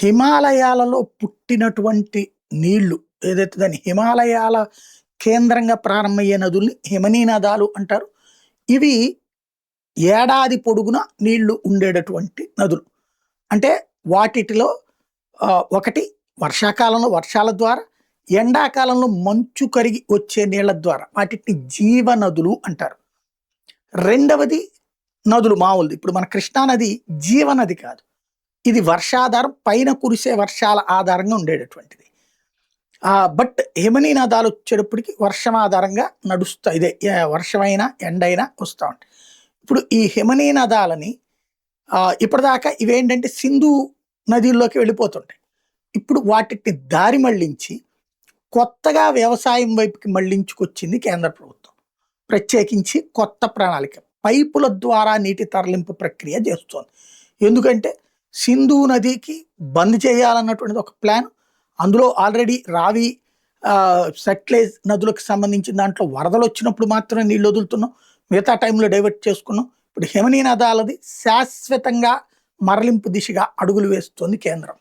హిమాలయాలలో పుట్టినటువంటి నీళ్లు ఏదైతే దాన్ని హిమాలయాల కేంద్రంగా ప్రారంభమయ్యే నదుల్ని హిమనీ నదాలు అంటారు. ఇవి ఏడాది పొడుగున నీళ్లు ఉండేటటువంటి నదులు. అంటే వాటిలో ఒకటి వర్షాకాలంలో వర్షాల ద్వారా, ఎండాకాలంలో మంచు కరిగి వచ్చే నీళ్ల ద్వారా వాటిని జీవనదులు అంటారు. రెండవది నదులు మామూలుది. ఇప్పుడు మన కృష్ణానది జీవనది కాదు, ఇది వర్షాధారం, పైన కురిసే వర్షాల ఆధారంగా ఉండేటటువంటిది. బట్ హిమనీ నదాలు వచ్చేటప్పటికి వర్షం ఆధారంగా నడుస్తాయి. ఇదే వర్షమైనా ఎండైనా వస్తూ ఉంటాయి. ఇప్పుడు ఈ హిమనీ నదాలని ఇప్పటిదాకా ఇవేంటంటే సింధు నదిల్లోకి వెళ్ళిపోతుంటాయి. ఇప్పుడు వాటిని దారి మళ్లించి కొత్తగా వ్యవసాయం వైపుకి మళ్లించుకొచ్చింది కేంద్ర ప్రభుత్వం. ప్రత్యేకించి కొత్త ప్రణాళిక పైపుల ద్వారా నీటి తరలింపు ప్రక్రియ చేస్తోంది. ఎందుకంటే సింధు నదికి బంద్ చేయాలన్నటువంటిది ఒక ప్లాన్. అందులో ఆల్రెడీ రావి సట్లెజ్ నదులకు సంబంధించిన దాంట్లో వరదలు వచ్చినప్పుడు మాత్రమే నీళ్ళు వదులుతున్నాం, మిగతా టైంలో డైవర్ట్ చేసుకున్నాం. ఇప్పుడు హిమనీ నదాలది శాశ్వతంగా మరలింపు దిశగా అడుగులు వేస్తోంది కేంద్రం.